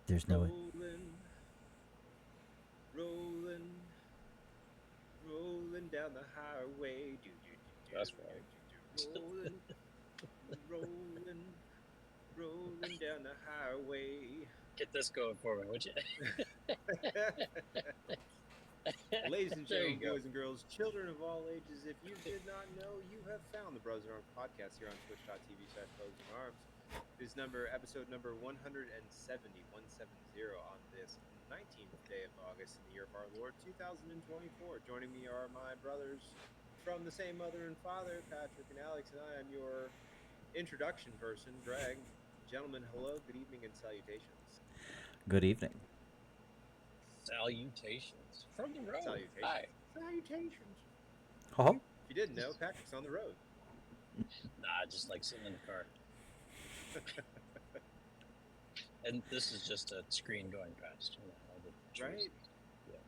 There's no. Rollin', rolling down the highway. That's right. Rolling down the highway. Get this going for me, would you? Ladies and There you gentlemen, go. boys and girls, children of all ages, if you did not know, you have found the Brothers in Arms podcast here on twitch.tv/Brothers It is episode number 170 on this 19th day of August in the year of our Lord 2024. Joining me are my brothers from the same mother and father, Patrick and Alex, and I am your introduction person, Greg. Gentlemen, hello, good evening, and salutations. Good evening. Salutations from the road. Salutations. Hi. Salutations. Oh. If you didn't know, Patrick's on the road. Nah, just like sitting in the car. And this is just a screen going past. You know, all the Right? trees. Yeah.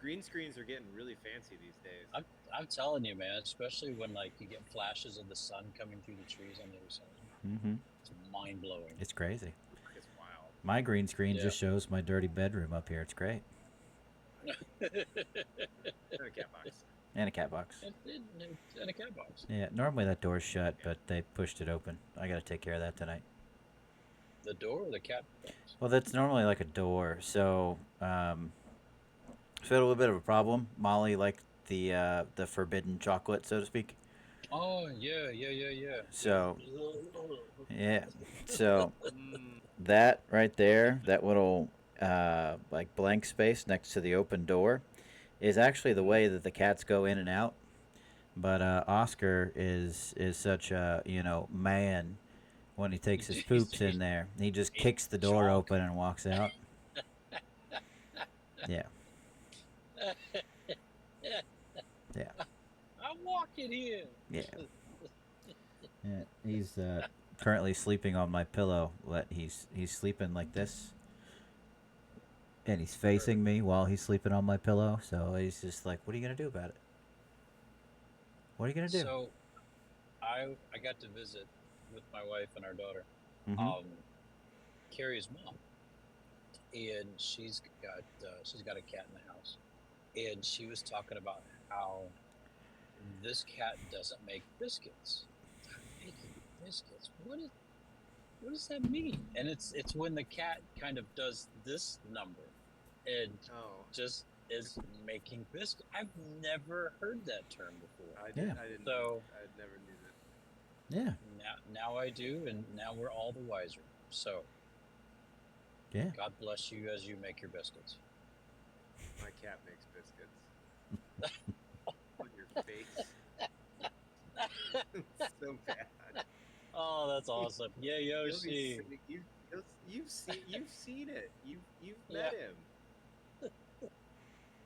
Green screens are getting really fancy these days. I'm telling you, man, especially when like you get flashes of the sun coming through the trees on the other side. Mm-hmm. It's mind blowing. It's crazy. It's wild. My green screen just shows my dirty bedroom up here. It's great. And a cat box. And a cat box. And a cat box. Yeah, normally that door's shut, but they pushed it open. I got to take care of that tonight. The door or the cat box? Well, that's normally like a door, so we had a little bit of a problem. Molly liked the forbidden chocolate, so to speak. Oh yeah. So yeah, so that right there, that little like blank space next to the open door, is actually the way that the cats go in and out. But Oscar is such a man. When he takes his poops in there, he just kicks the door open and walks out. Yeah. Yeah. I'm walking here. Yeah. Yeah. He's currently sleeping on my pillow. He's sleeping like this, and he's facing me while he's sleeping on my pillow. So he's just like, "What are you gonna do about it? What are you gonna do?" So, I got to visit with my wife and our daughter, Mm-hmm. Carrie's mom, and she's got a cat in the house, and she was talking about how this cat doesn't make biscuits. Making biscuits? What does that mean? And it's when the cat kind of does this number, and just is making biscuits. I've never heard that term before. I didn't. So I never knew that. Yeah. Now I do, and now we're all the wiser. So, yeah. God bless you as you make your biscuits. My cat makes biscuits. On your face. So bad. Oh, that's awesome. Yeah, Yoshi. You've seen it. You've met him.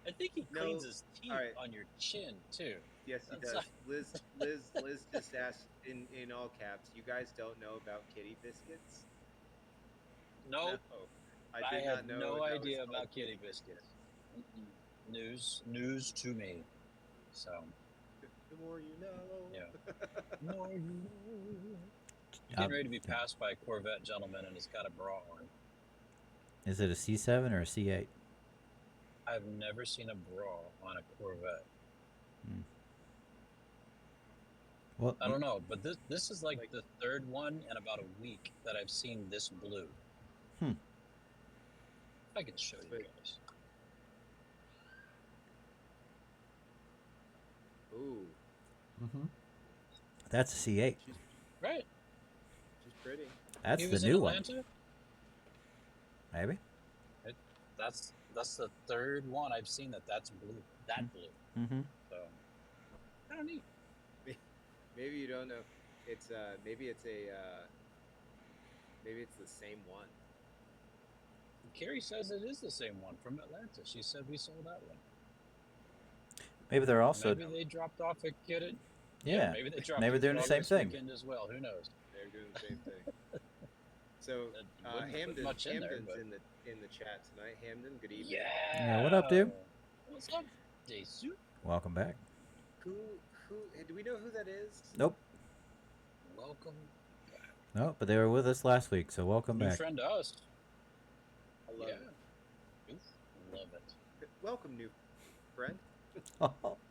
I think he cleans his teeth on your chin too. Yes, he does. Liz just asked in all caps. You guys don't know about kitty biscuits? Nope. No. I have no idea about kitty biscuits. News to me. So. The more you know. Yeah. The more you know. He's getting ready to be passed by a Corvette gentleman, and he's got a bra on. Is it a C7 or a C8? I've never seen a bra on a Corvette. Well, I don't know, but this is like the third one in about a week that I've seen this blue. I can show you guys. Ooh. Mm-hmm. That's a C8. Right. She's pretty. That's the new one. Maybe. That's the third one I've seen that's blue. That blue. Mm-hmm. So, I don't know. Maybe you don't know. It's maybe it's the same one. Carrie says it is the same one from Atlanta. She said we sold that one. Maybe they're also. Maybe they dropped off a kid. Yeah. Maybe they dropped. Maybe they're doing the same thing. As well. Who knows? They're doing the same thing. So Hamden's in the chat tonight. Hamden, good evening. Yeah. What up, dude? What's up, Jason? Welcome back. Who? Do we know who that is? Nope. Welcome back. No, but they were with us last week, so welcome back. New friend to us. I love Yeah. Oof, love it. it. Welcome, new friend.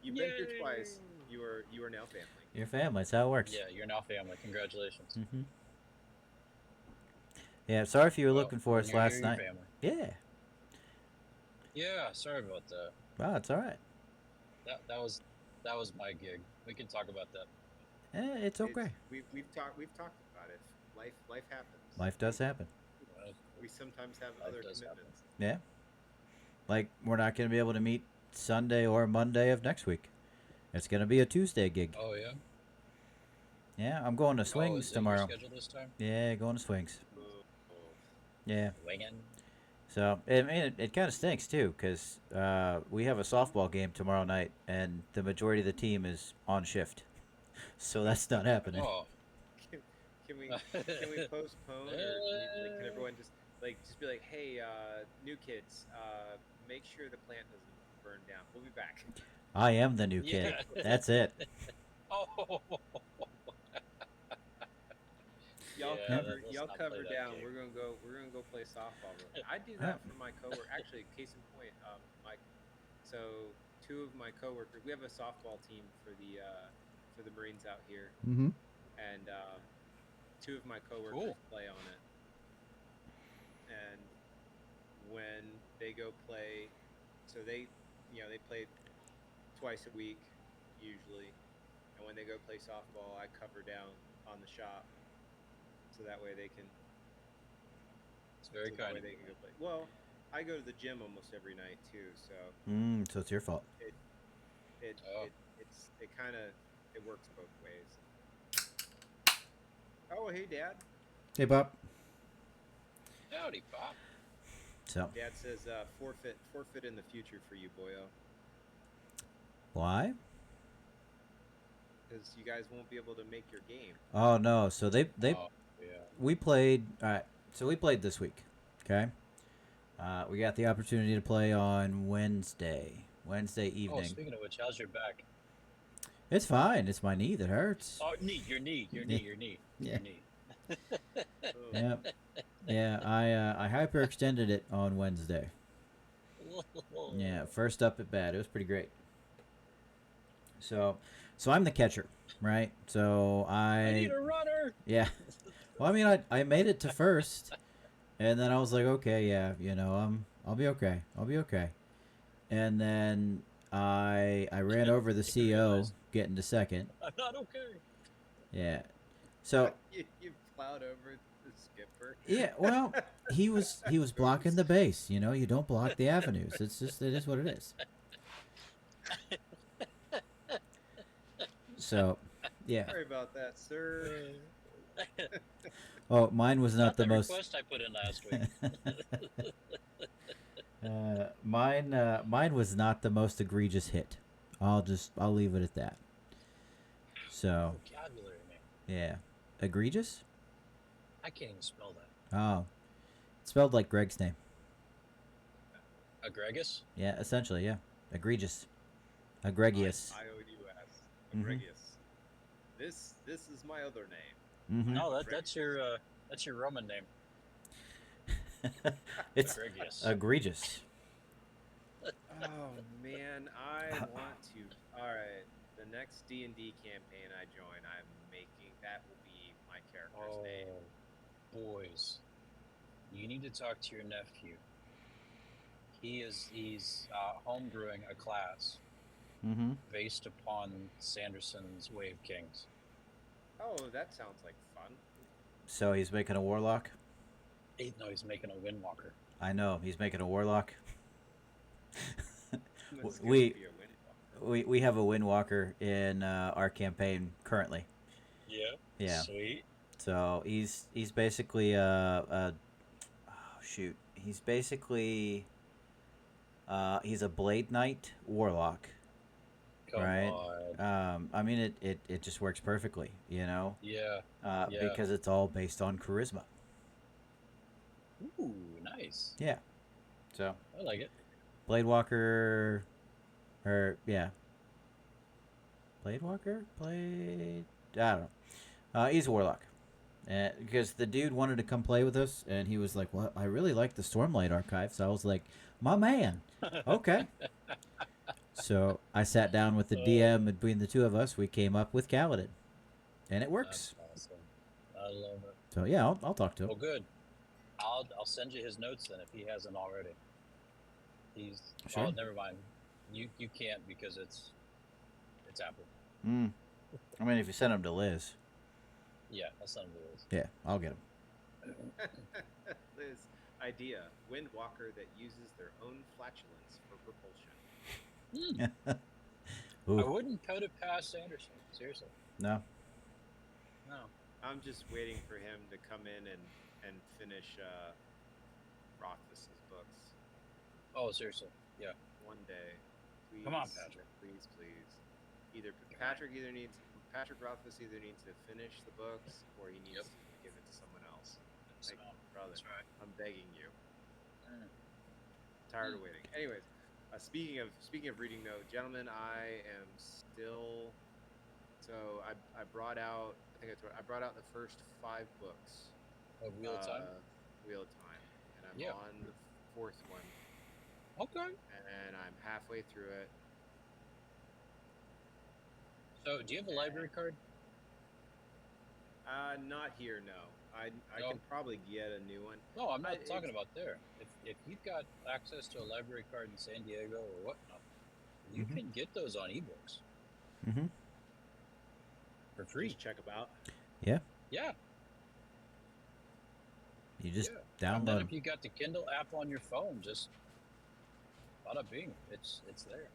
You've been here twice. You are now family. Your family. That's how it works. Yeah, you're now family. Congratulations. Mm-hmm. Yeah. Sorry if you were Well, looking for when us you're here, last you're night. family. Yeah. Yeah, sorry about that. Wow, it's all right. That was my gig. We can talk about that. It's okay. We've talked about it. Life happens. Life does happen. We sometimes have Life other does happen. commitments. Yeah. Like we're not going to be able to meet Sunday or Monday of next week. It's going to be a Tuesday gig. Oh yeah. Yeah, I'm going to Oh, swings is it your tomorrow. schedule this time? Yeah, going to swings. Oh, Yeah. Winging. So it kind of stinks too, because we have a softball game tomorrow night, and the majority of the team is on shift, so that's not happening. Oh. can we postpone, or can everyone just be like, hey, new kids, make sure the plant doesn't burn down. We'll be back. I am the new kid. Yeah. That's it. Oh. Y'all Yeah, cover let's y'all not cover play that down. game. We're gonna go play softball. I do that for my coworker. Actually, case in point, so two of my coworkers. We have a softball team for the Marines out here, Mm-hmm. and two of my coworkers Cool. play on it. And when they go play, so they play twice a week usually, and when they go play softball, I cover down on the shop, so that way they can. It's very kind of they you. can go play. Well, I go to the gym almost every night too, so So it's your fault. Oh. it kind of works both ways. Oh, hey, Dad. Hey, Bob. Howdy, Pop. So Dad says forfeit in the future for you, boyo, why? because you guys won't be able to make your game. Oh no. So they Oh, yeah. we played. All right. So we played this week. Okay. We got the opportunity to play on Wednesday Oh, evening. speaking of which, how's your back? It's fine. It's my knee that hurts. Oh, your knee. Yeah. Your knee. Oh. Yeah. Yeah. I hyperextended it on Wednesday. Yeah. First up at bat, it was pretty great. So I'm the catcher, right? So I need a runner. yeah. Well, I mean, I made it to first, and then I was like, okay, yeah, I'll be okay. I'll be okay. And then I ran over the CO getting to second. I'm not okay. Yeah. So you plowed over the skipper. yeah, well, he was blocking the base. You don't block the avenues. It is what it is. So, yeah. Sorry about that, sir. Oh, mine was not the most. request I put in last week. Mine was not the most egregious hit. I'll leave it at that. So Vocabulary, man. yeah, egregious. I can't even spell that. Oh, it's spelled like Greg's name. Egregious? Yeah, essentially, yeah, egregious, egregious. IOUS. Mhm. Egregious. This is my other name. Mm-hmm. No, that's your Roman name. It's Egregious. egregious. Oh man, I want to. All right, the next D&D campaign I join, I'm making that will be my character's name. Boys, you need to talk to your nephew. He's homebrewing a class Mm-hmm. based upon Sanderson's Way of Kings. Oh, that sounds like fun. So he's making a warlock. He's making a Windwalker. I know he's making a warlock. That's gonna we be a Windwalker. we have a Windwalker in our campaign currently. Yeah. Yeah. Sweet. So he's basically oh shoot, he's basically he's a Blade Knight warlock, Come right? on. I mean it just works perfectly, Yeah. Yeah. because it's all based on charisma. Ooh, nice. Yeah. So I like it. Blade Walker, or yeah, Blade Walker, Blade. I don't know. He's a warlock. Because the dude wanted to come play with us, and he was like, "Well, I really like the Stormlight Archive." So I was like, "My man, okay." So I sat down with the DM, and between the two of us, we came up with Kaladin, and it works. That's awesome. I love it. So yeah, I'll talk to him. Well, good. I'll send you his notes then if he hasn't already. He's Sure. Oh, never mind. You can't because it's Apple. I mean, if you send him to Liz, Yeah, I'll send him to Liz. yeah, I'll get him. Liz, idea: Windwalker that uses their own flatulence for propulsion. I wouldn't put it past Anderson. Seriously. No. No. I'm just waiting for him to come in and finish Rothfuss's books. Oh, seriously. Yeah. One day. Please, Come on, Patrick. Please. Patrick Rothfuss either needs to finish the books or he needs to give it to someone else. Like, brother, That's right. I'm begging you. Tired of waiting. Anyways, speaking of reading though, gentlemen, I am still. So I brought out. I brought out the first 5 books. Of Wheel of Time. Wheel of Time, and I'm on the 4th one. Okay. And I'm halfway through it. So, do you have a library card? Not here, no. I can probably get a new one. No, I'm not talking about there. If you've got access to a library card in San Diego or whatnot, you can get those on ebooks. For free. Just check them out. Yeah. Yeah. You just And then download. if you got the Kindle app on your phone, just bada bing, it's there.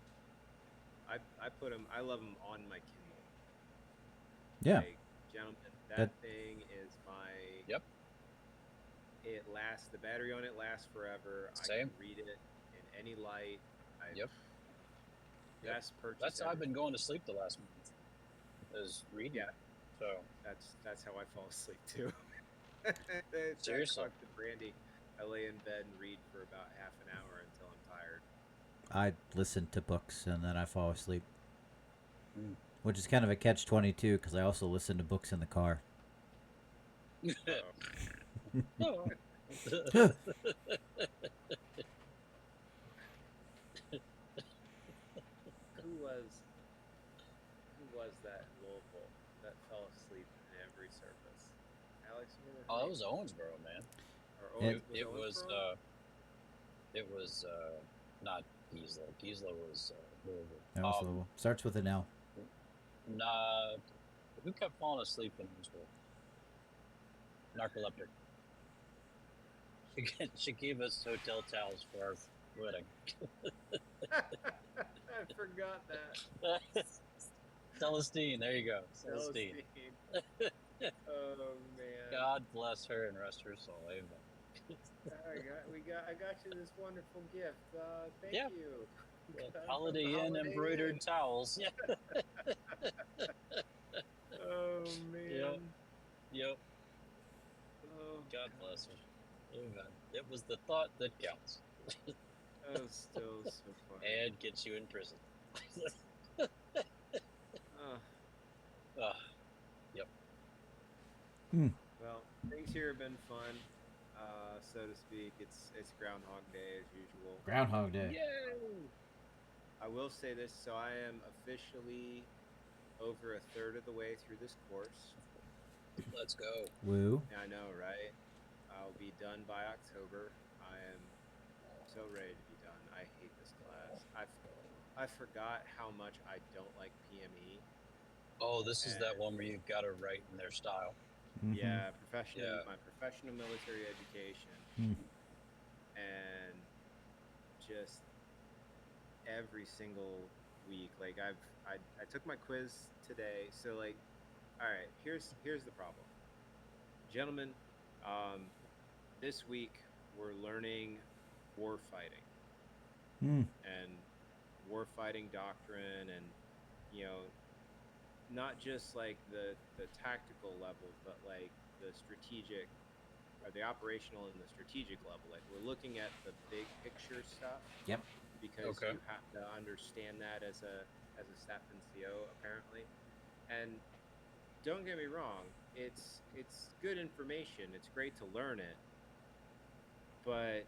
I put them. I love them on my Kindle. Yeah. Like, gentlemen, that thing is my. Yep. It lasts. The battery on it lasts forever. Same. I can read it in any light. Best purchase. That's how ever. I've been going to sleep the last month. Is reading. Yeah. So that's how I fall asleep too. Seriously. I talk to Brandy. I lay in bed and read for about half an hour until I'm tired. I listen to books and then I fall asleep, which is kind of a catch-22 because I also listen to books in the car. Who was that in Louisville that fell asleep in every service? Alex, remember? Oh, that was Owensboro, man. It was not Giesler. Giesler was Louisville. That was Louisville. Starts with an L. Nah, who kept falling asleep in Owensboro? Narcoleptic. She gave us hotel towels for our wedding. I forgot that. Celestine, there you go. Celestine. Oh man. God bless her and rest her soul. Amen. I got you this wonderful gift. Thank you. Holiday Inn embroidered towels. Yeah. Oh man. Yep. Oh, God bless her. Amen. It was the thought that counts. That was still so funny. And gets you in prison. Yep. Well, things here have been fun, so to speak. It's Groundhog Day as usual. Groundhog Day. Yay! I will say this, so I am officially over a third of the way through this course. Let's go. Woo. I know, right? I'll be done by October. I am so ready to be done. I hate this class. I forgot how much I don't like PME. Oh, this is that one where you've got to write in their style. Yeah, my professional military education, and just every single week, like I took my quiz today, so like, all right, here's the problem, gentlemen. This week we're learning warfighting and warfighting doctrine, and not just like the tactical level, but like the strategic or the operational and the strategic level. Like we're looking at the big picture stuff. Yep. Because you have to understand that as a staff NCO apparently. And don't get me wrong, it's good information. It's great to learn it, but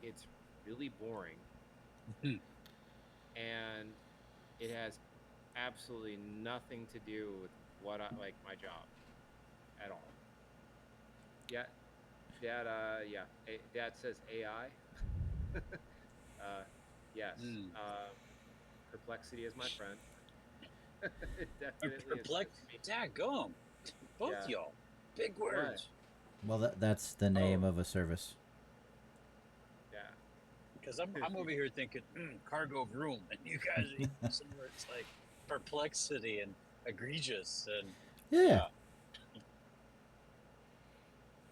it's really boring, and it has absolutely nothing to do with what I like my job at all. Yeah, Dad. Yeah. Dad says AI. Yes. Mm. Perplexity is my friend. It definitely Perplex. assists me. Daggum. Both Yeah. y'all. Big What? words. Well, that's the name Oh, of a service. yeah. Because I'm over here thinking cargo of room, and you guys are using some words like perplexity and egregious and Yeah.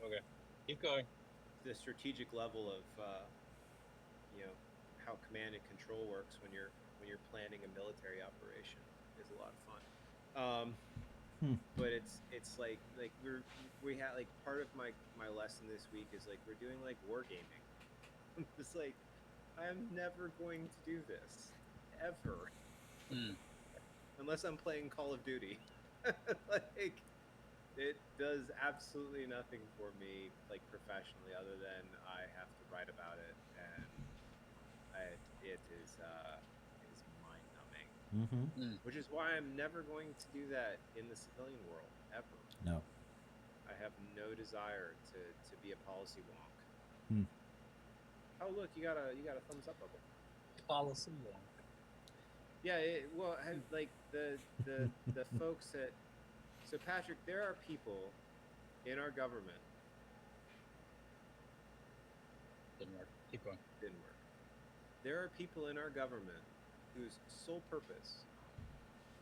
Okay, keep going. The strategic level of you know how command and control works when you're planning a military operation is a lot of fun. Hmm. But it's like we had like part of my lesson this week is like we're doing like wargaming. It's like I am never going to do this ever Mm. unless I'm playing Call of Duty. Like it does absolutely nothing for me like professionally other than I have to write about it and it is mind numbing. Mm-hmm. Mm. Which is why I'm never going to do that in the civilian world ever. No. I have no desire to be a policy wonk. Hmm. Oh look, you got a thumbs up bubble. Policy wonk. Yeah, well, like the folks that so Patrick, there are people in our government Didn't work. Keep going. didn't work. There are people in our government whose sole purpose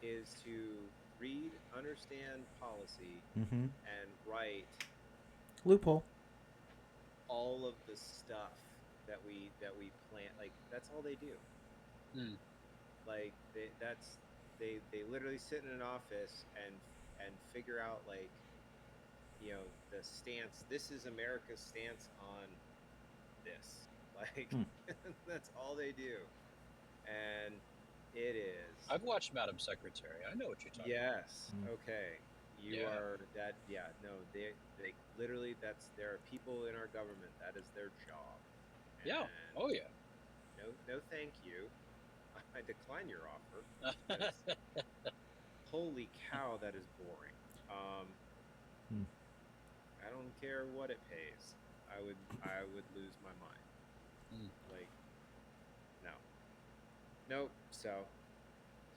is to read, understand policy, Mm-hmm. and write Loophole. all of the stuff that we plan. Like that's all they do. Mm. Like they literally sit in an office and figure out like the stance. This is America's stance on this. Like that's all they do, and it is. I've watched Madam Secretary. I know what you're talking about. Yes. Mm. Okay. You Yeah. are that. Yeah. No. They literally. There are people in our government that is their job. Yeah. And Oh yeah. no. Thank you. I decline your offer. Holy cow, that is boring. Hmm. I don't care what it pays. I would lose my mind. Mm. Like no. Nope. So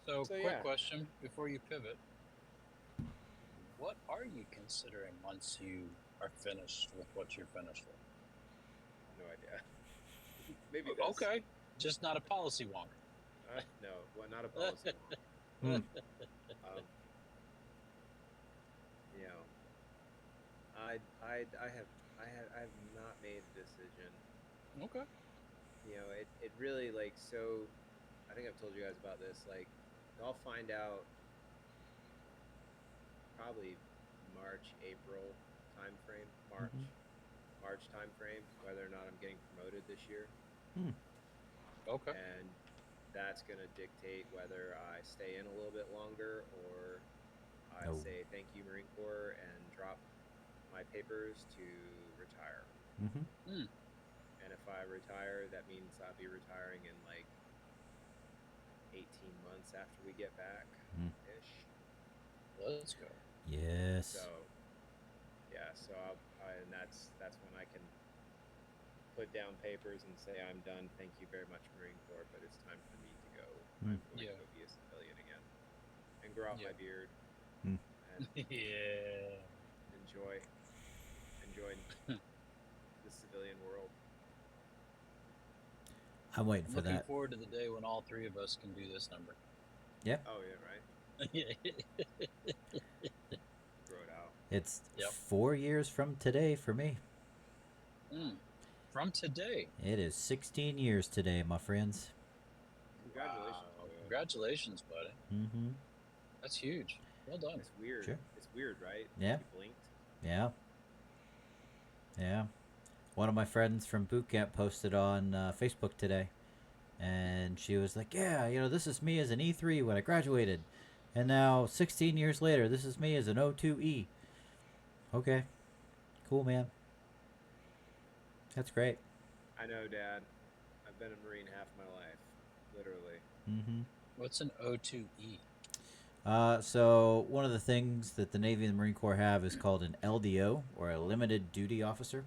So, quick yeah. question before you pivot. What are you considering once you are finished with what you're finished with? No idea. Maybe this. Okay. Just not a policy wonk. No. Well, not a policy wonk. Hmm. You know, I have not made a decision. Okay. It really like so. I think I've told you guys about this. Like, I'll find out probably March, April time frame, March time frame, whether or not I'm getting promoted this year, Hmm. Okay. and that's gonna dictate whether I stay in a little bit longer or I Oh. say thank you Marine Corps and drop my papers to retire. Mm-hmm. Mm. And if I retire, that means I'll be retiring in like 18 months after we get back ish. Let's go. Yes. So yeah, so and that's when I can put down papers and say I'm done. Thank you very much, Marine Corps, but it's time for me to go. I'm going to go be a civilian again and grow out my beard and Yeah. enjoy the civilian world. I'm waiting for Looking that. forward to the day when all three of us can do this number. Yeah. Oh yeah, right. Grow it out. It's Yep. 4 years from today for me. From today. It is 16 years today, my friends. Congratulations. Wow. Congratulations, buddy. Mm-hmm. That's huge. Well done. It's weird. Sure. It's weird, right? Yeah. You blinked. Yeah. Yeah. One of my friends from boot camp posted on Facebook today, and she was like, "Yeah, this is me as an E3 when I graduated, and now 16 years later, this is me as an O2E." Okay. Cool, man. That's great. I know, Dad. I've been a Marine half my life, literally. Mm-hmm. What's an O2E? So one of the things that the Navy and the Marine Corps have is called an LDO, or a limited duty officer.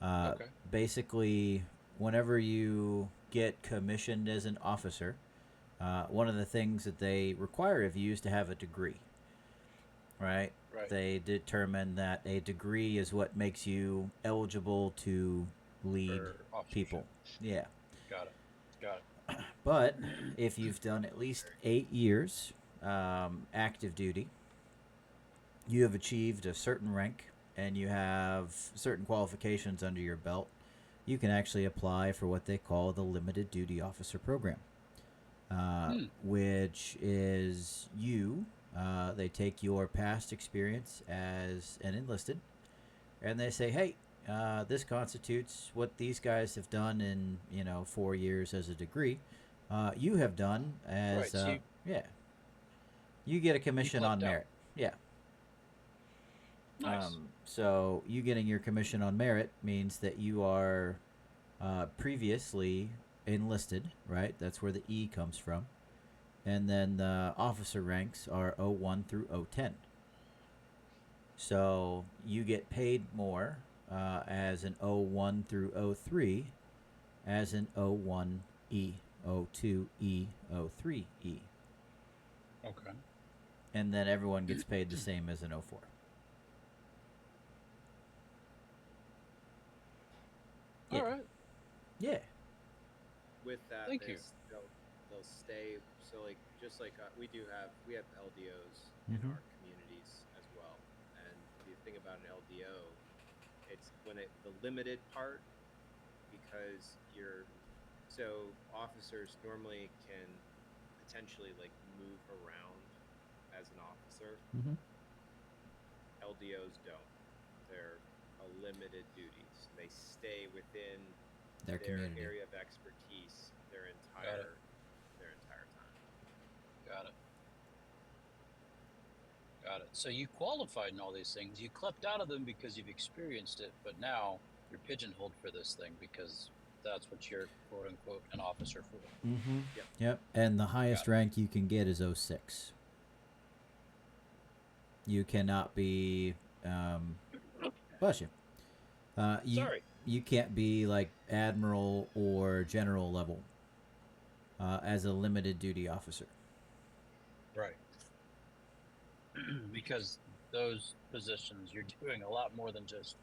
Okay. Basically, whenever you get commissioned as an officer, one of the things that they require of you is to have a degree, right? Right. They determine that a degree is what makes you eligible to lead For officership. people. Yeah. Got it. Got But if you've done at least 8 years active duty, you have achieved a certain rank and you have certain qualifications under your belt, you can actually apply for what they call the Limited Duty Officer Program, which is you. They take your past experience as an enlisted and they say, hey, this constitutes what these guys have done in 4 years as a degree. You have done as Right, so yeah. You get a commission on clocked out. merit. Yeah. Nice. So you getting your commission on merit means that you are previously enlisted, right? That's where the E comes from. And then the officer ranks are O1 through O10. So you get paid more as an O1 through O3 as an O1E, O2E, O3E. Okay. And then everyone gets paid the same as an O4. Yeah. All right. Yeah. With that, Thank you. they'll stay. So like just like we have LDOs in Mhm. our communities as well. And the thing about an LDO, it's the limited part, because officers normally can potentially like move around as an officer. Mhm. LDOs don't. They're a limited duties. They stay within Their their community. area of expertise their entire time. Got it. Got it. So you qualified in all these things. You clept out of them because you've experienced it, but now you're pigeonholed for this thing because that's what you're quote unquote an officer for. Mm-hmm. Yep. Yep. And the highest Got it. rank you can get is 06. You cannot be. Bless you. Sorry. You can't be like admiral or general level as a limited duty officer. Right. Because those positions, you're doing a lot more than just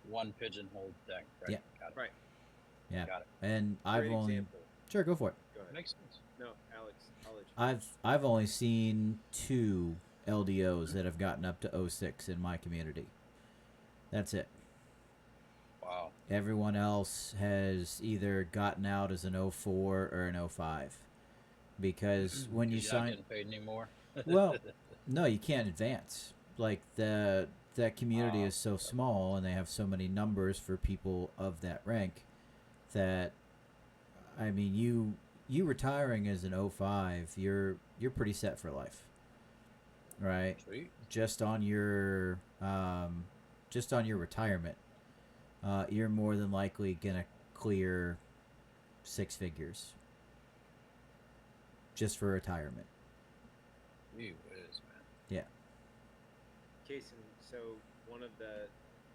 one pigeonholed thing. Right. Yeah. Got it. Right. Yeah. Got it. And I've Great only. example. Sure, go for it. Go ahead. Makes sense. No, Alex, I'll let you. I've only seen 2 LDOs that have gotten up to 06 in my community. That's it. Wow. Everyone else has either gotten out as an 04 or an 05. Because when you Because you're not sign, getting paid anymore. well, no, you can't advance. Like that community is so small and they have so many numbers for people of that rank that I mean you retiring as an 05, you're pretty set for life. Right? Sweet. Just on your retirement, you're more than likely gonna clear 6 figures just for retirement. Gee whiz, man. Yeah. So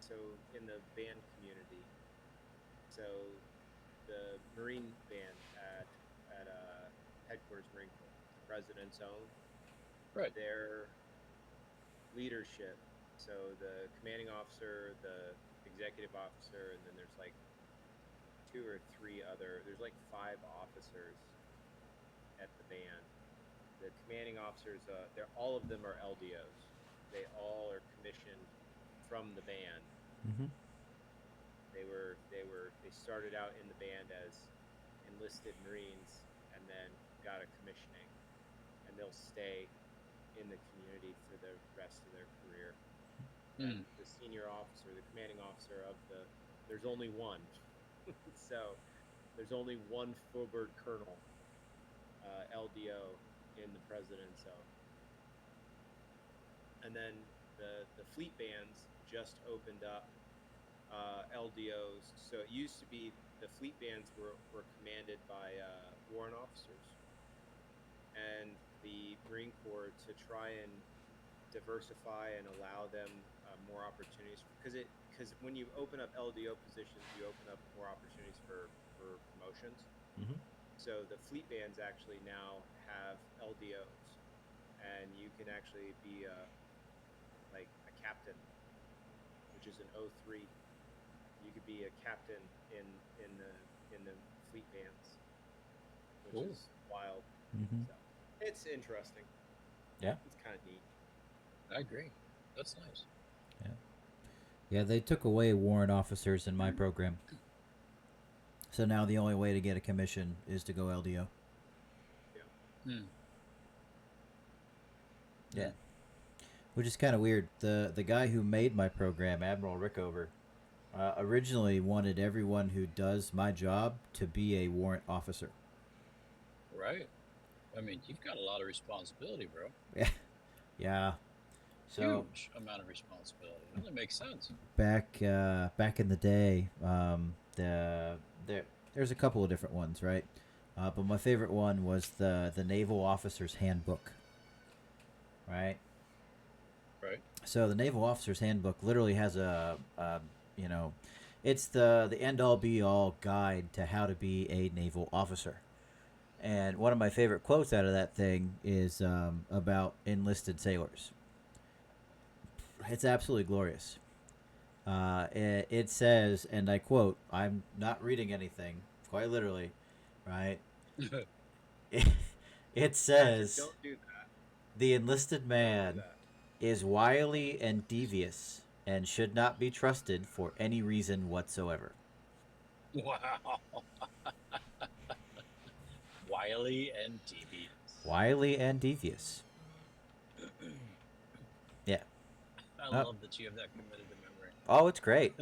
so in the band community, so the Marine band at headquarters Marine Corps, the President's own, Right. their leadership. So the commanding officer, the executive officer, and then there's like 2 or 3 other. There's like 5 officers at the band. The commanding officers, all of them are LDOs. They all are commissioned from the band. Mm-hmm. They started out in the band as enlisted Marines and then got a commissioning, and they'll stay in the community for the rest of their career. And the senior officer, the commanding officer there's only one. So there's only one Faubourg colonel, LDO, in the President's zone. And then the fleet bands just opened up LDOs. So it used to be the fleet bands were commanded by warrant officers, and the Marine Corps, to try and diversify and allow them more opportunities, because when you open up LDO positions, you open up more opportunities for promotions. Mm-hmm. So the fleet bands actually now have LDOs, and you can actually be like a captain, which is an O3. You could be a captain in the fleet bands, which Cool. is wild. Mm-hmm. So it's interesting. Yeah. It's kind of neat. I agree. That's nice. Yeah, they took away warrant officers in my program. So now the only way to get a commission is to go LDO. Hmm. Yeah. Which is kind of weird. The guy who made my program, Admiral Rickover, originally wanted everyone who does my job to be a warrant officer. Right. I mean, you've got a lot of responsibility, bro. Yeah. Yeah. So Huge amount of responsibility. It only makes sense. back in the day, there's a couple of different ones, right? But my favorite one was the Naval Officer's Handbook. Right. Right. So the Naval Officer's Handbook literally has you know, it's the end all be all guide to how to be a naval officer. And one of my favorite quotes out of that thing is about enlisted sailors. It's absolutely glorious. It says, and I quote, I'm not reading anything, quite literally, right? It says, Don't do that. the enlisted Don't do man that. is wily and devious and should not be trusted for any reason whatsoever. Wow. Wily and devious. Wily and devious. Yeah. I love that you have that committed to memory. Oh, it's great.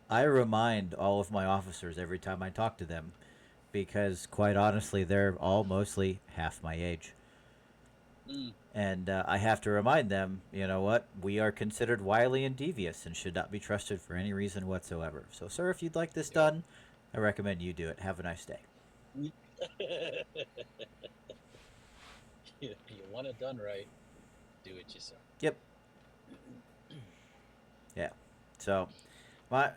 I remind all of my officers every time I talk to them, because quite honestly, they're all mostly half my age. Mm. And I have to remind them, you know what? We are considered wily and devious and should not be trusted for any reason whatsoever. So, sir, if you'd like this done, I recommend you do it. Have a nice day. You want it done right, do it yourself. Yep. Yeah. So, my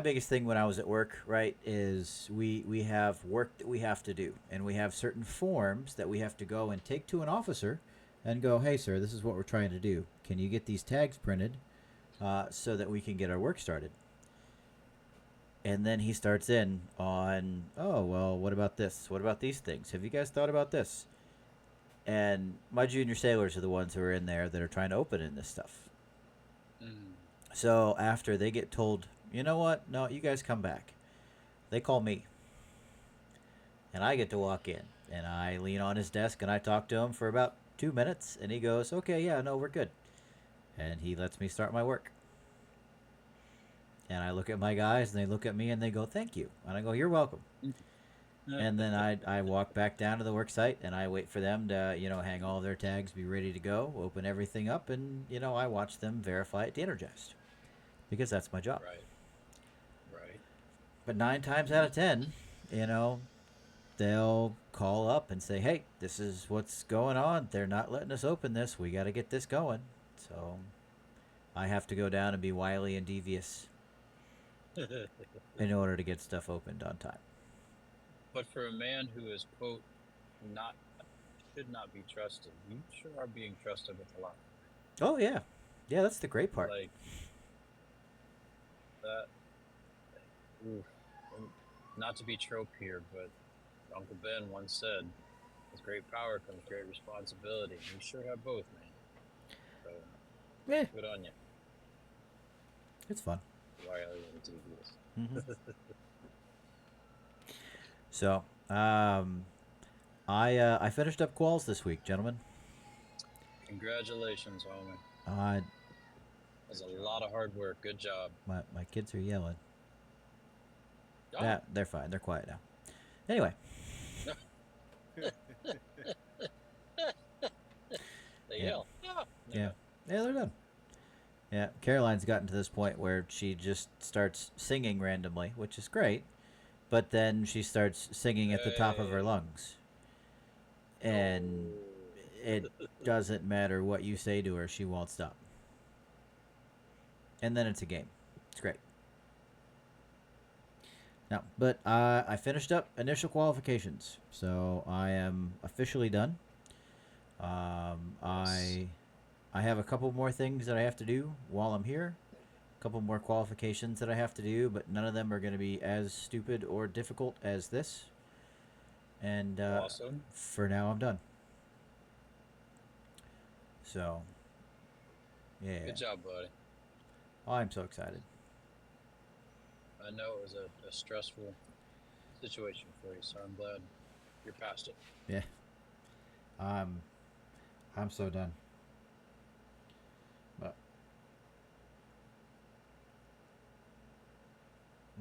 biggest thing when I was at work, right, is we have work that we have to do, and we have certain forms that we have to go and take to an officer and go, hey, sir, this is what we're trying to do. Can you get these tags printed so that we can get our work started? And then he starts in on, oh, well, what about this? What about these things? Have you guys thought about this? And my junior sailors are the ones who are in there that are trying to open in this stuff. Mm. So after they get told, you know what? No, you guys come back. They call me. And I get to walk in. And I lean on his desk and I talk to him for about 2 minutes. And he goes, okay, yeah, no, we're good. And he lets me start my work. And I look at my guys and they look at me and they go, thank you. And I go, you're welcome. And then I walk back down to the work site and I wait for them to, hang all their tags, be ready to go, open everything up, and, I watch them verify it de-energized. Because that's my job. Right. But 9 times out of 10, they'll call up and say, hey, this is what's going on. They're not letting us open this. We got to get this going. So I have to go down and be wily and devious in order to get stuff opened on time. But for a man who is, quote, should not be trusted, you sure are being trusted with a lot. Oh, yeah. Yeah, that's the great part. Like, that, not to be trope here, but Uncle Ben once said, with great power comes great responsibility. You sure have both, man. So, Yeah, good on you. it's fun. Wily and devious. Mm-hmm. So, I finished up quals this week, gentlemen. Congratulations, homie. That's a lot of hard work. Good job. My kids are yelling. Oh. Yeah, they're fine. They're quiet now. Anyway. They yell. Yeah. Yeah, they're done. Yeah, Caroline's gotten to this point where she just starts singing randomly, which is great, but then she starts singing at the top of her Hey. lungs. And it doesn't matter what you say to her, she won't stop. And then it's a game. It's great. No, but I finished up initial qualifications, so I am officially done. Yes. I have a couple more things that I have to do while I'm here. A couple more qualifications that I have to do, but none of them are going to be as stupid or difficult as this. And Awesome. for now, I'm done. So, yeah. Good job, buddy. Oh, I'm so excited. I know it was a stressful situation for you, so I'm glad you're past it. Yeah. I'm I'm so done. But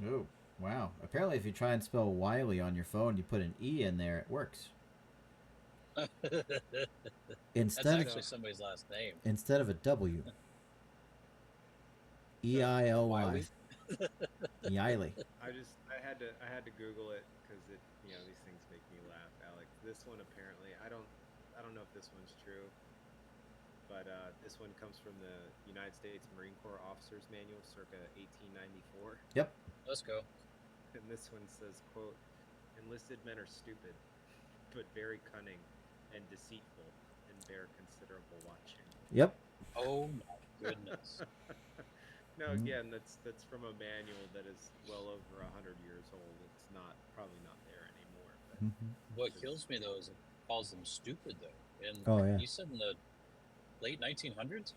oh, wow. Apparently if you try and spell wily on your phone, you put an E in there, it works. That's Instead actually somebody's last name. instead of a W. EILY. Wily? Yily. I had to Google it because these things make me laugh, Alex. This one apparently I don't know if this one's true, but this one comes from the United States Marine Corps Officers Manual, circa 1894, Yep. Let's go. and this one says, "quote Enlisted men are stupid, but very cunning and deceitful, and bear considerable watching." Yep. Oh my goodness. No, again, that's from a manual that is well over 100 years old. It's probably not there anymore. But What kills me though is it calls them stupid though. And Oh, yeah. you said in the late 1900s?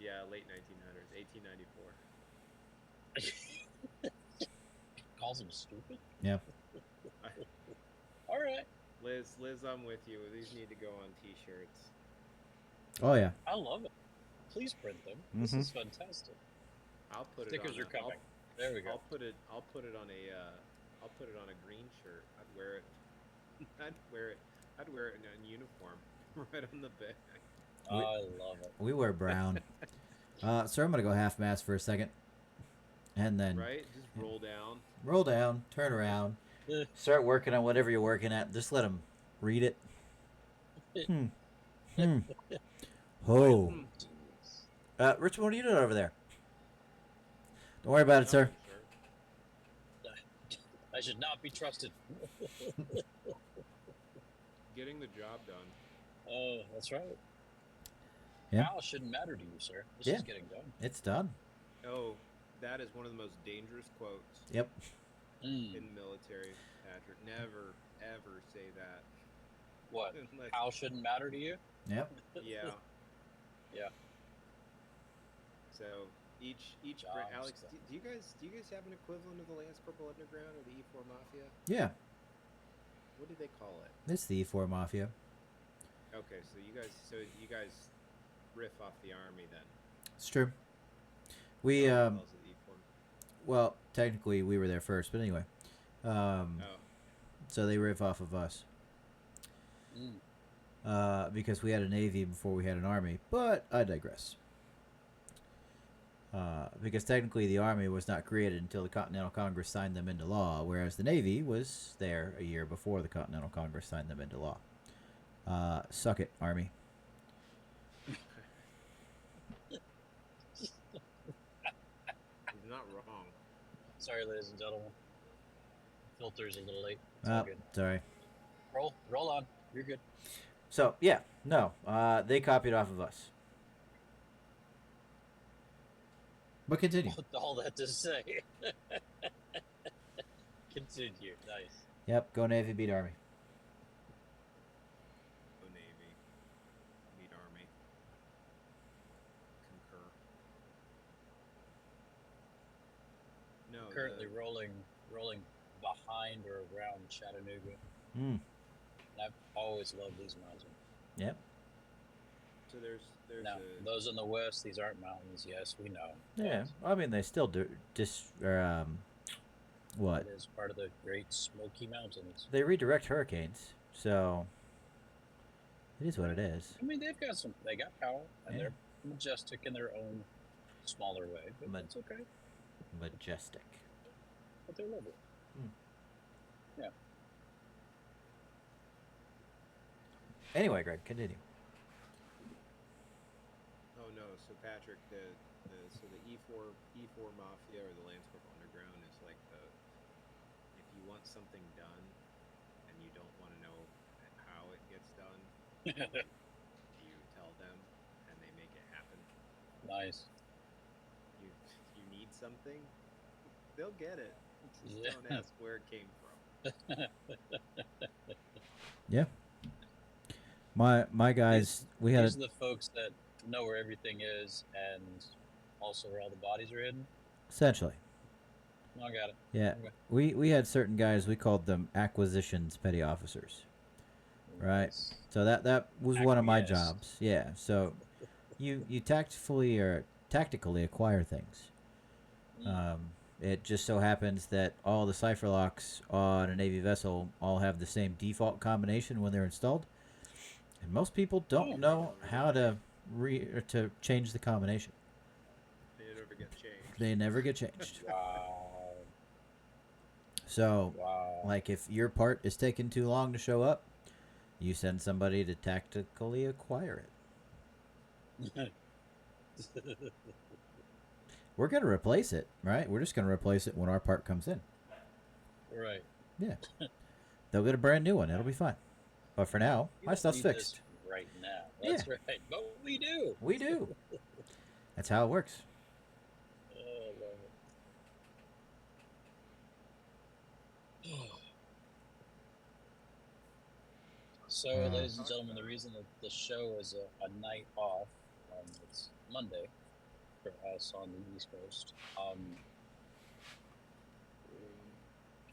yeah, late 1900s, 1894. Calls them stupid? Yeah. All right. Liz, I'm with you. These need to go on T-shirts. Oh yeah. I love it. Please print them. This is fantastic. I'll put Stickers it on. are coming. There we go. I'll put it on a green shirt. I'd wear it. I'd wear it in a uniform, right on the back. I love it. We wear brown. Sir, I'm gonna go half mast for a second. And then Right? Just roll down. roll down, turn around, start working on whatever you're working at. Just let them read it. Oh. Richard, what are you doing over there? Don't worry about it, sir. I should not be trusted. Getting the job done. Oh, that's right. Yeah. How shouldn't matter to you, sir. This Yeah. is getting done. It's done. Oh, that is one of the most dangerous quotes Yep. in the military, Patrick. Never, ever say that. What? Unless- How shouldn't matter to you? Yep. Yeah. Yeah. So each Jobs Alex, done. do you guys have an equivalent of the Lance Corporal Underground or the E4 Mafia? Yeah. What do they call it? It's the E4 Mafia. Okay, so you guys riff off the army then. It's true. We Calls it E4. well, technically we were there first, but anyway. Oh, So they riff off of us. Because we had a navy before we had an army, but I digress. Because technically the army was not created until the Continental Congress signed them into law, whereas the navy was there a year before the Continental Congress signed them into law. Suck it, army. he's not wrong. Sorry, ladies and gentlemen. Filter's a little late. It's all good. Sorry. Roll on. You're good. So yeah, no, they copied off of us. But continue. All that to say. Continue. Nice. Yep, go Navy, beat Army. Go Navy. Meet Army. Concur. No. Currently rolling behind or around Chattanooga. Mm. And I've always loved these mountains. Yep. So there's Now, those in the west, these aren't mountains. Yes, we know. Yeah, I mean they still do. What? It is part of the Great Smoky Mountains. They redirect hurricanes, so it is what it is. I mean, they got power, and Yeah. they're majestic in their own smaller way, but Ma- that's okay. Majestic. But they're lovely. Yeah. Anyway, Greg, continue. Oh no, so Patrick, the E4 Mafia or the Landscorp Underground is like the if you want something done and you don't want to know how it gets done, you tell them and they make it happen. Nice. You need something, they'll get it. Just Yeah. don't ask where it came from. Yeah. My guys, we had These are the folks that know where everything is and also where all the bodies are hidden. essentially. No, I got it. Yeah, Okay. we had certain guys, we called them acquisitions petty officers, right? Nice. So that was one of my Acquiesce. jobs. Yeah. So you tactically acquire things. It just so happens that all the cipher locks on a Navy vessel all have the same default combination when they're installed, and most people don't know how to to change the combination. They never get changed. They never get changed. Wow. So, Wow. like, if your part is taking too long to show up, you send somebody to tactically acquire it. We're going to replace it, right? We're just going to replace it when our part comes in. Right. Yeah. They'll get a brand new one. It'll be fine. But for now, We my don't stuff's need fixed. this right now. That's right. But we do. We do. That's how it works. Oh, I love it. So, ladies and gentlemen, the reason that the show is a night off, it's Monday for us on the East Coast.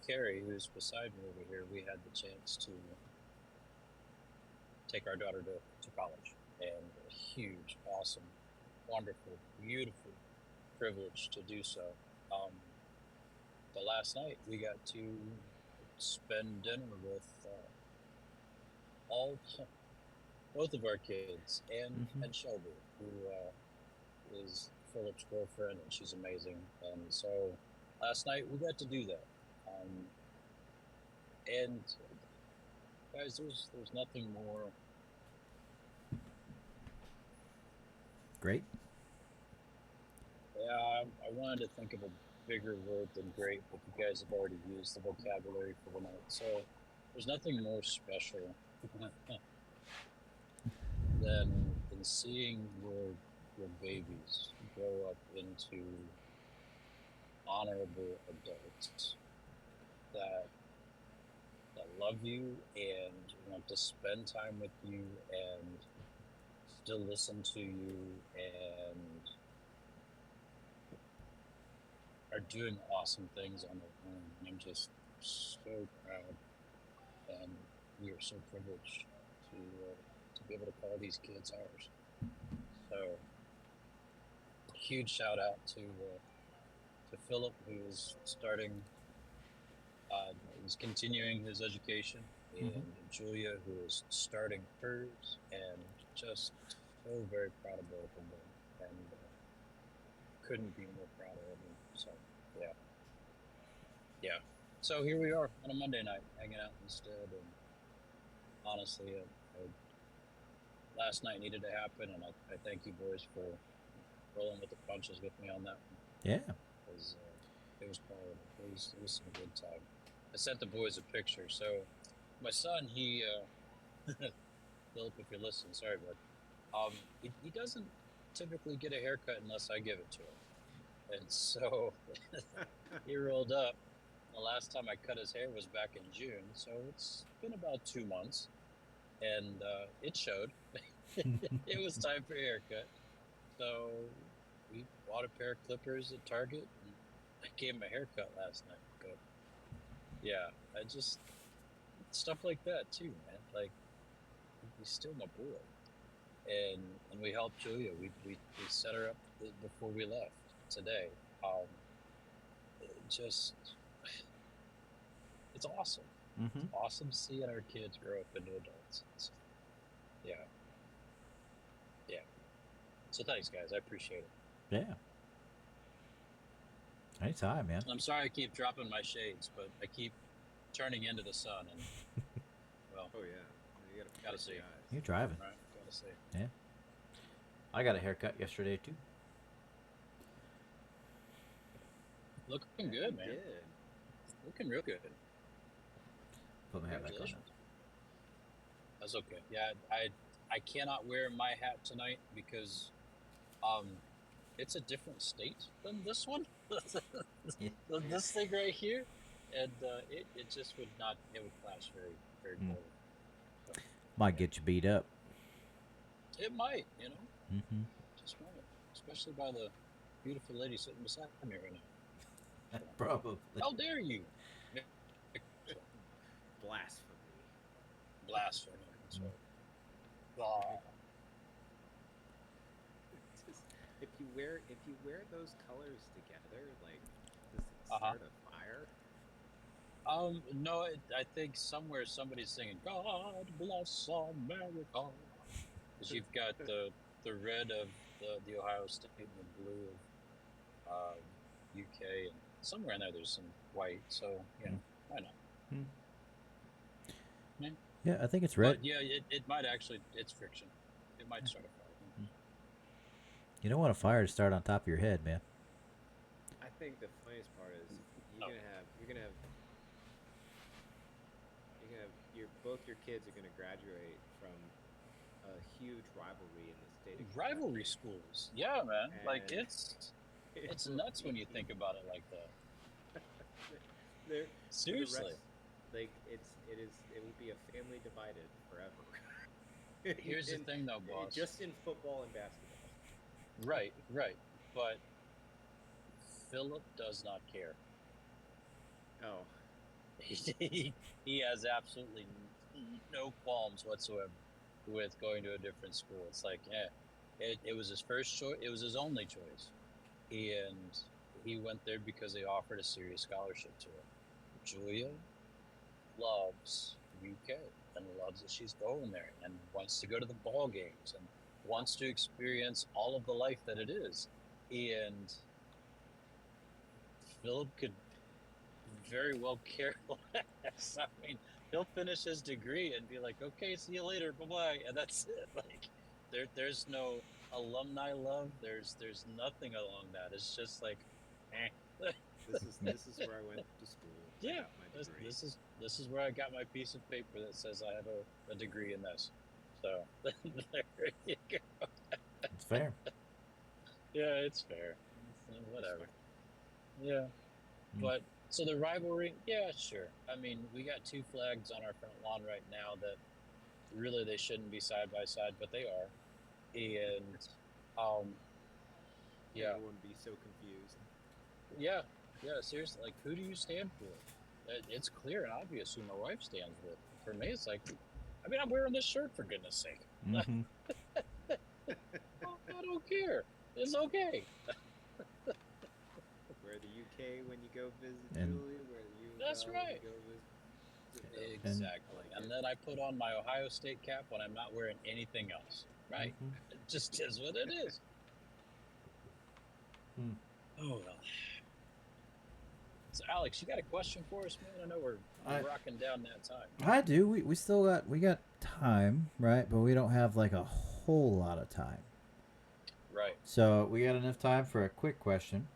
Carrie, who's beside me over here, we had the chance to take our daughter to college, and a huge, awesome, wonderful, beautiful privilege to do so. The last night we got to spend dinner with both of our kids and Shelby, who is Phillip's girlfriend, and she's amazing. And so last night we got to do that. And guys, there's nothing more Great. Yeah, I wanted to think of a bigger word than great, but you guys have already used the vocabulary for the night. So there's nothing more special than seeing your babies grow up into honorable adults that love you and want to spend time with you and still listen to you and are doing awesome things on their own. And I'm just so proud, and we are so privileged to be able to call these kids ours. So, huge shout out to Phillip, who's starting. He's continuing his education, and Julia, who is starting hers, and just so very proud of both of them, and couldn't be more proud of them. So, yeah. So here we are on a Monday night, hanging out instead, and honestly, last night needed to happen, and I thank you boys for rolling with the punches with me on that one. Yeah. It was quality. It was some good time. I sent the boys a picture. So my son, he Philip, if you're listening, sorry, bud. He doesn't typically get a haircut unless I give it to him, and so he rolled up. The last time I cut his hair was back in June, so it's been about 2 months, and it showed. It was time for a haircut, so we bought a pair of clippers at Target, and I gave him a haircut last night. But yeah, I just stuff like that too, man. Like, he's still my boy, and we helped Julia. We set her up before we left today. It's awesome. It's awesome seeing our kids grow up into adults. Yeah. So thanks, guys. I appreciate it. Yeah. Anytime, man. I'm sorry I keep dropping my shades, but I keep turning into the sun, and well, Oh yeah, you gotta protect see, the eyes. You're driving. right? Gotta see. Yeah. I got a haircut yesterday too. Looking good, man. Did. Looking real good. Put my hat back on. Congratulations. That's okay. Yeah, I cannot wear my hat tonight because um it's a different state than this one. Yeah. This thing right here, and it just would not. It would clash very Mm. poorly. So, Might get you beat up. it might, Mm-hmm. just might, especially by the beautiful lady sitting beside me right now. Probably. How dare you? Blasphemy. Blasphemy. That's Mm. right. Ah. It's just, if you wear those colors together, like, does it Uh-huh. start a fire? No, I think somewhere somebody's singing "God Bless America," because you've got the red of the Ohio State and the blue of UK, and somewhere in there there's some white. So why not? Mm. Yeah. Yeah, I think it's red. But yeah, it might actually it's friction. It might start a fire. You don't want a fire to start on top of your head, man. I think the funniest part is Oh. you're gonna have your both your kids are gonna graduate from a huge rivalry in the state of Rivalry Kentucky. schools, yeah, man. Like And it's will nuts when you be- think about it like that. they're Seriously. like it will be a family divided forever. Here's the thing, though, boss. Just in football and basketball. Right. But Phillip does not care. Oh, He has absolutely no qualms whatsoever with going to a different school. It's like, it was his first choice. It was his only choice, and he went there because they offered a serious scholarship to him. Julia loves UK and loves that she's going there and wants to go to the ball games and wants to experience all of the life that it is. And Philip could very well care less. I mean, he'll finish his degree and be like, "Okay, see you later, bye bye," and that's it. Like, there's no alumni love. There's nothing along that. It's just like, eh. this is where I went to school. I Yeah, got my degree. this is where I got my piece of paper that says I have a degree in this. So there you go. It's fair. Yeah, it's fair. Whatever. Yeah. But so the rivalry, yeah, sure. I mean, we got two flags on our front lawn right now that really they shouldn't be side by side, but they are. And yeah, Everyone be so confused. yeah, seriously, like who do you stand for? It's clear and obvious who my wife stands with. For me, it's like, I mean, I'm wearing this shirt for goodness sake. Mm-hmm. I don't care. It's okay. Wear the UK when you go visit And- Julie. Wear the UK That's when right. you go visit. Exactly. And then I put on my Ohio State cap when I'm not wearing anything else. Right? Mhm. It just is what it is. Hmm. Oh well. So Alex, you got a question for us, man? I know we're rocking down that time. I do. We still got time, right? But we don't have like a whole lot of time. Right. So we got enough time for a quick question,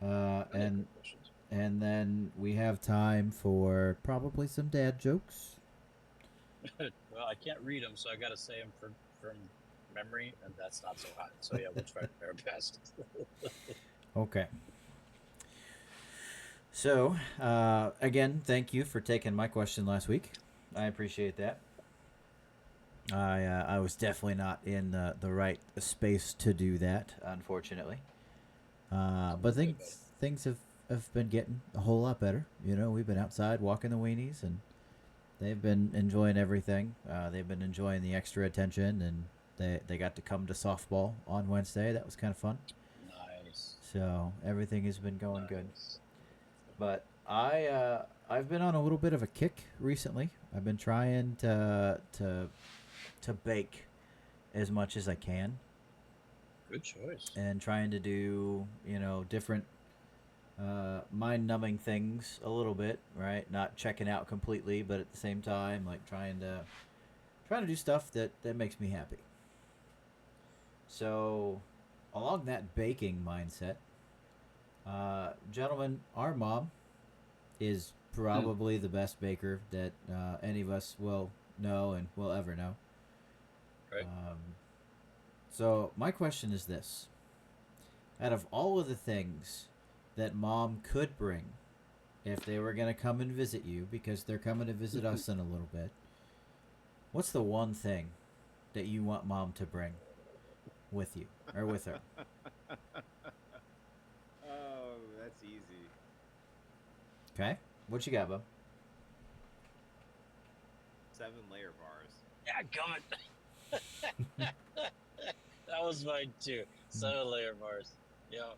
I like and good questions. and then we have time for probably some dad jokes. Well, I can't read them, so I got to say them from memory, and that's not so hot. So yeah, we'll try our best. Okay. So again, thank you for taking my question last week. I appreciate that. I was definitely not in the right space to do that, unfortunately. But things have been getting a whole lot better. You know, we've been outside walking the weenies, and they've been enjoying everything. They've been enjoying the extra attention, and they got to come to softball on Wednesday. That was kind of fun. Nice. So everything has been going Nice. good. But I've been on a little bit of a kick recently. I've been trying to bake as much as I can, Good choice. and trying to do different mind-numbing things a little bit, right? Not checking out completely, but at the same time, like trying to do stuff that makes me happy. So, along that baking mindset, gentlemen, our mom is probably the best baker that any of us will know and will ever know. Right. So my question is this: out of all of the things that mom could bring if they were going to come and visit you, because they're coming to visit us in a little bit, what's the one thing that you want mom to bring with you or with her? Oh, that's easy. Okay, what you got, Bo? 7-layer bars. Yeah, coming. That was mine too. 7-layer bars. Yeah,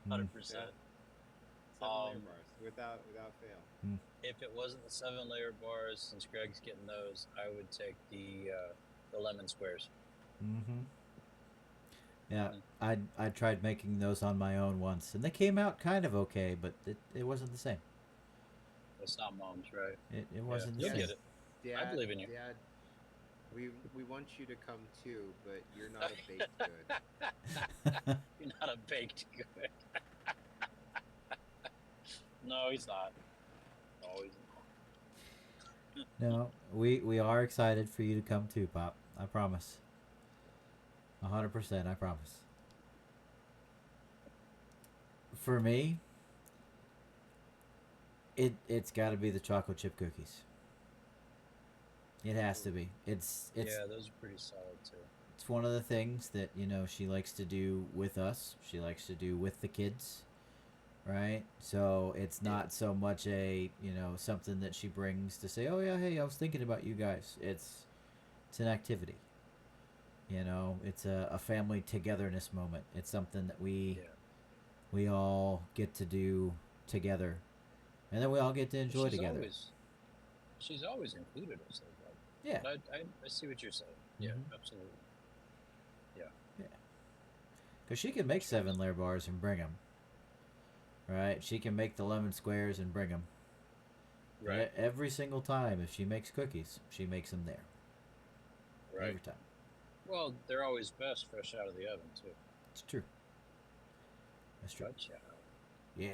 100%. Yeah. 7-layer bars without fail. If it wasn't the 7-layer bars, since Greg's getting those, I would take the lemon squares. Yeah, I tried making those on my own once, and they came out kind of okay, but it wasn't the same. It's not mom's, right? It wasn't the You'll same. get it. Dad, I believe in you. Dad, we want you to come too, but you're not a baked good. You're not a baked good. No, he's not. No, he's not. No, we are excited for you to come too, Pop. I promise. 100%, I promise. For me, it's got to be the chocolate chip cookies. It has to be. It's Yeah, those are pretty solid too. it's one of the things that she likes to do with us. She likes to do with the kids, right? So it's not so much a something that she brings to say, oh yeah, hey, I was thinking about you guys. It's an activity. It's a family togetherness moment. It's something that we all get to do together, and then we all get to enjoy together. She's always included us. Yeah. But I see what you're saying. Yeah, absolutely. Yeah. Yeah. Because she can make 7-layer bars and bring them. Right? She can make the lemon squares and bring them. Right. Every single time, if she makes cookies, she makes them there. Right. Every time. Well, they're always best fresh out of the oven too. It's true. That's true. Gotcha. Yeah.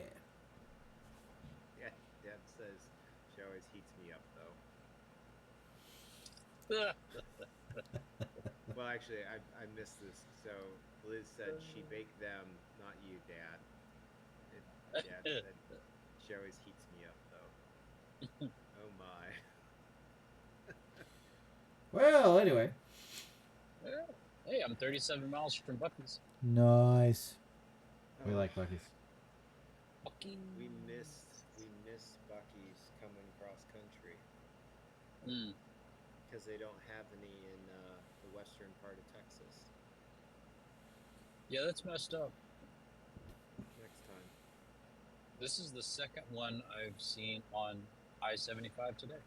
Yeah, Dad says she always heats me up though. Well, actually, I missed this. So Liz said she baked them, not you, Dad. Dad said she always heats me up though. Oh my. Well, anyway. Yeah. Hey, I'm 37 miles from Buccees. Nice. We like Buccees. We miss Buccees coming cross country because they don't have any in the western part of Texas. Yeah, that's messed up. Next time. This is the second one I've seen on I-75 today.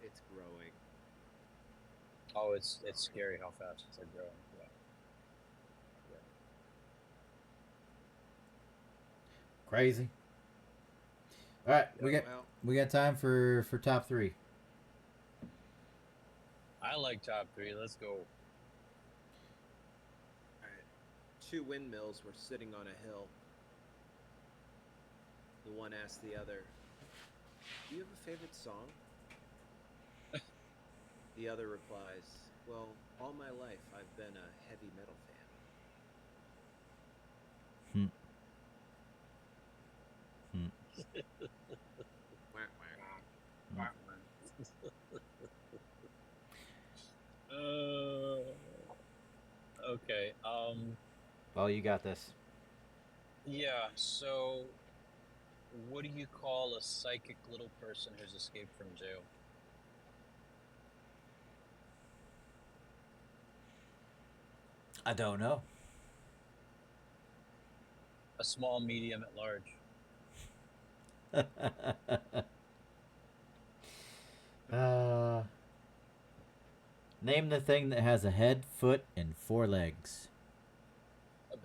It's growing. Oh, it's scary how fast they're growing. Yeah. Crazy. All right, we got time for top 3. I like top 3. Let's go. All right. 2 windmills were sitting on a hill. The one asked the other, "Do you have a favorite song?" The other replies, "Well, all my life I've been a heavy metal fan." Okay. Well, you got this. Yeah. So, what do you call a psychic little person who's escaped from jail? I don't know. A small, medium, at large. Name the thing that has a head, foot, and 4 legs.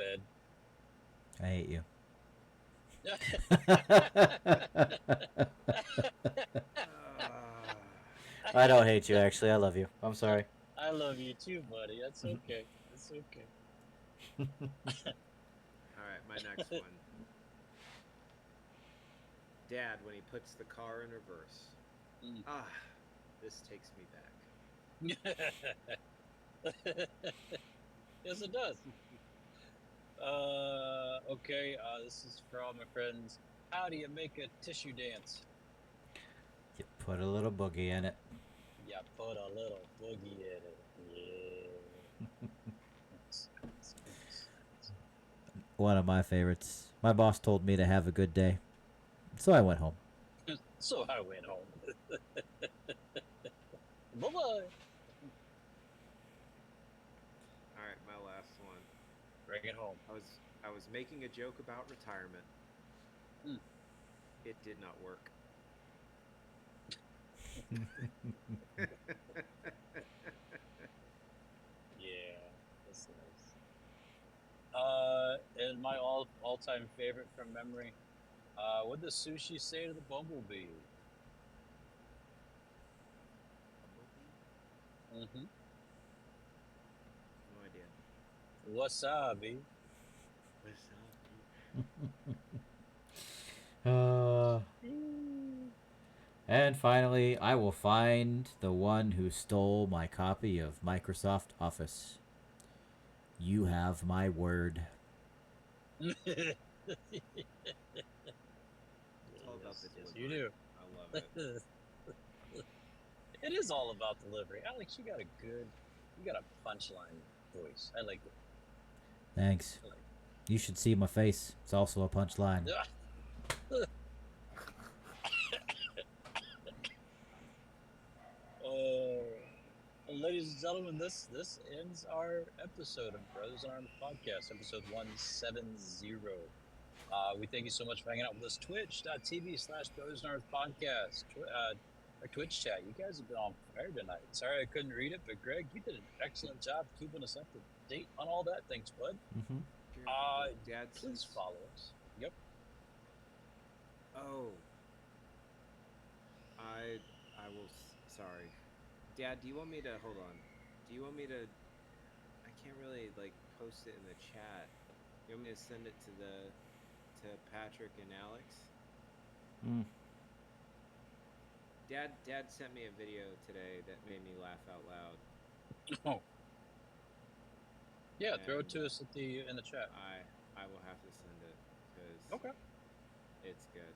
bed. I hate you. I don't hate you, actually. I love you. I'm sorry. I love you too, buddy. That's okay. That's okay. All right, my next one. Dad, when he puts the car in reverse. Mm. This takes me back. Yes, it does. Okay. This is for all my friends. How do you make a tissue dance? You put a little boogie in it. You put a little boogie in it. Yeah. One of my favorites. My boss told me to have a good day, so I went home. So I went home. Bye-bye. All right, my last one. Bring it home. I was making a joke about retirement. It did not work. Yeah, that's nice. And my all-time favorite from memory. What does Sushi say to the bumblebee? Mm-hmm. No idea. Wasabi. And finally, I will find the one who stole my copy of Microsoft Office. You have my word. It's all about the Yes, delivery. you do. I love it. It is all about delivery. Alex, you got a punchline voice. I like it. Thanks. I like You should see my face. It's also a punchline. it. Ladies and gentlemen, this ends our episode of Brothers in Arms podcast, episode 170. We thank you so much for hanging out with us. Twitch.tv/Brothers in Arms podcast. Our Twitch chat. You guys have been on fire tonight. Sorry I couldn't read it, but Greg, you did an excellent job keeping us up to date on all that. Thanks, bud. Mm-hmm. Dad, Please follow us. Yep. Oh. I will. Sorry, Dad. Do you want me to hold on? Do you want me to? I can't really post it in the chat. You want me to send it to Patrick and Alex? Mm. Dad sent me a video today that made me laugh out loud. Oh. Yeah, throw it And, to us in the chat. I will have to send it because Okay. it's good.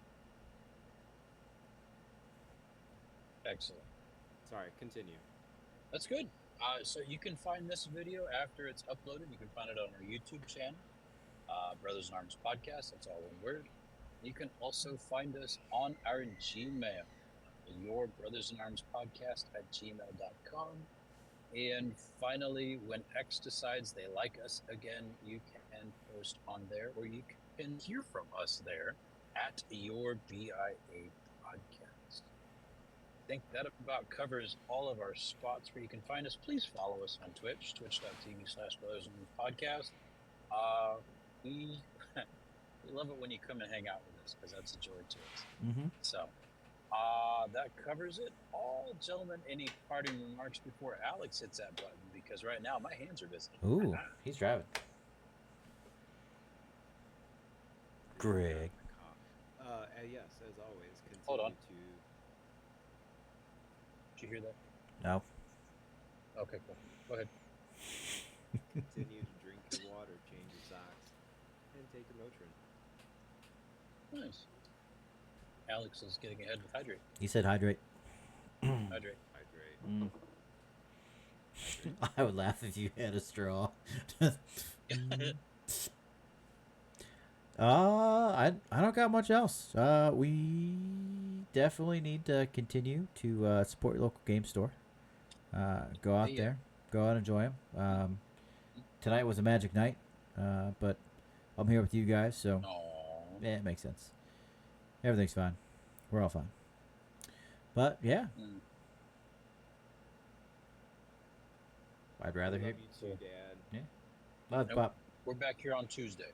Excellent. Sorry, continue. That's good. So you can find this video after it's uploaded. You can find it on our YouTube channel, Brothers in Arms Podcast. That's all one word. You can also find us on our Gmail, your Brothers in Arms Podcast at gmail.com. And finally, when X decides they like us again, you can post on there, or you can hear from us there at your BIA Podcast. I think that about covers all of our spots where you can find us. Please follow us on Twitch, twitch.tv/Brothers in Arms Podcast. We love it when you come and hang out with us because that's a joy to us. Mm-hmm. So that covers it all, gentlemen. Any parting remarks before Alex hits that button? Because right now my hands are busy. Ooh, he's driving. Greg. Yes, as always, continue Hold on. to. Did you hear that? No. Okay, cool. Go ahead. Continue to drink your water, change your socks, and take a Motrin. Nice. Alex is getting ahead with hydrate. He said hydrate. Hydrate. Hydrate. I would laugh if you had a straw. I don't got much else. We definitely need to continue to support your local game store. Go out there, go out and enjoy them. Tonight was a magic night, but I'm here with you guys, so yeah, it makes sense. Everything's fine. We're all fine. But yeah, I'd rather hear. Love you too, Dad. Love Nope. Pop. We're back here on Tuesday.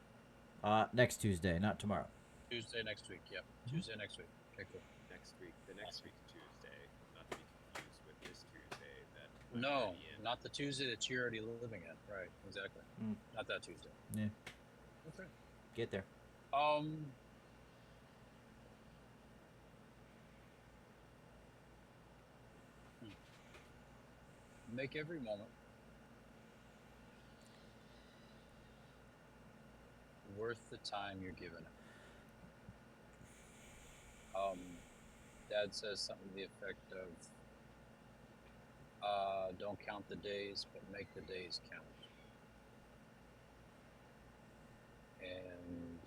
Next Tuesday, not tomorrow. Tuesday next week. Yep. Tuesday next week. Okay, cool. Next week. The next week's Tuesday. Not to be confused with this Tuesday. That No, not the Tuesday that you're already living in. Right. Exactly. Not that Tuesday. Yeah. Okay. Get there. Make every moment worth the time you're given it. Dad says something to the effect of, don't count the days, but make the days count. And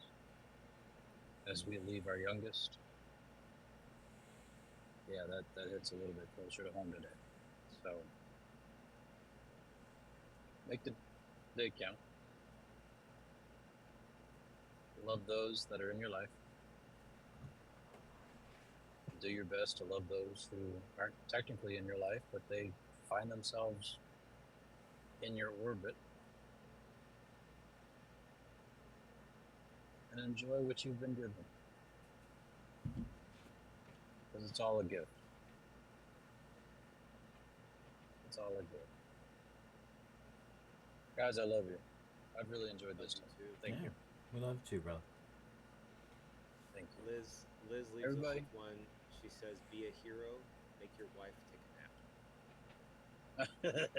as we leave our youngest, yeah, that hits a little bit closer to home today. So make the day count. Love those that are in your life. Do your best to love those who aren't technically in your life, but they find themselves in your orbit. And enjoy what you've been given. Because it's all a gift. It's all a gift. Guys, I love you. I've really enjoyed this time. Thank you. We love you too, brother. Thank you. Liz leaves Everybody. us with one. She says, "Be a hero. Make your wife take a nap."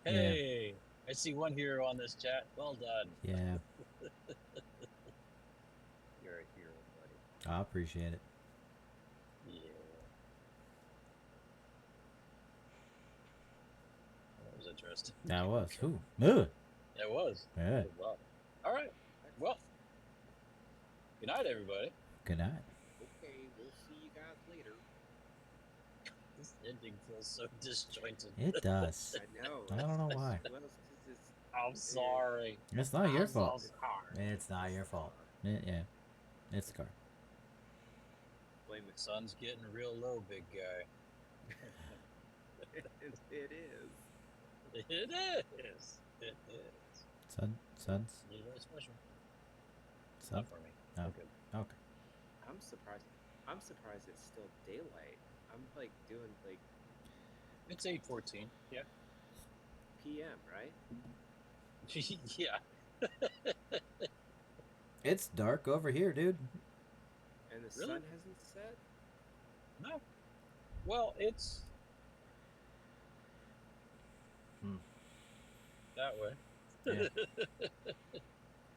Hey, I see one hero on this chat. Well done. Yeah. You're a hero, buddy. I appreciate it. Yeah. That was interesting. That was. Ooh. It was. Yeah. Wow. All right. Well, good night, everybody. Good night. Okay, we'll see you guys later. This ending feels so disjointed. It does. I know. I don't know why. Well, it's I'm sorry. It's not your fault. So sorry. It's not your fault. Yeah. It's the car. blame it. Sun's getting real low, big guy. It is. It is. It is. Suns. You're very special. Sun. Not for me. Oh. Good. Okay. I'm surprised it's still daylight. I'm like doing like It's 8:14. Yeah. PM, right? Yeah. It's dark over here, dude. And the Really? sun hasn't set? No. Well, it's that way. Yeah.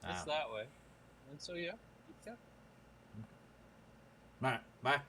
It's that way. And so, yeah. All right. Bye.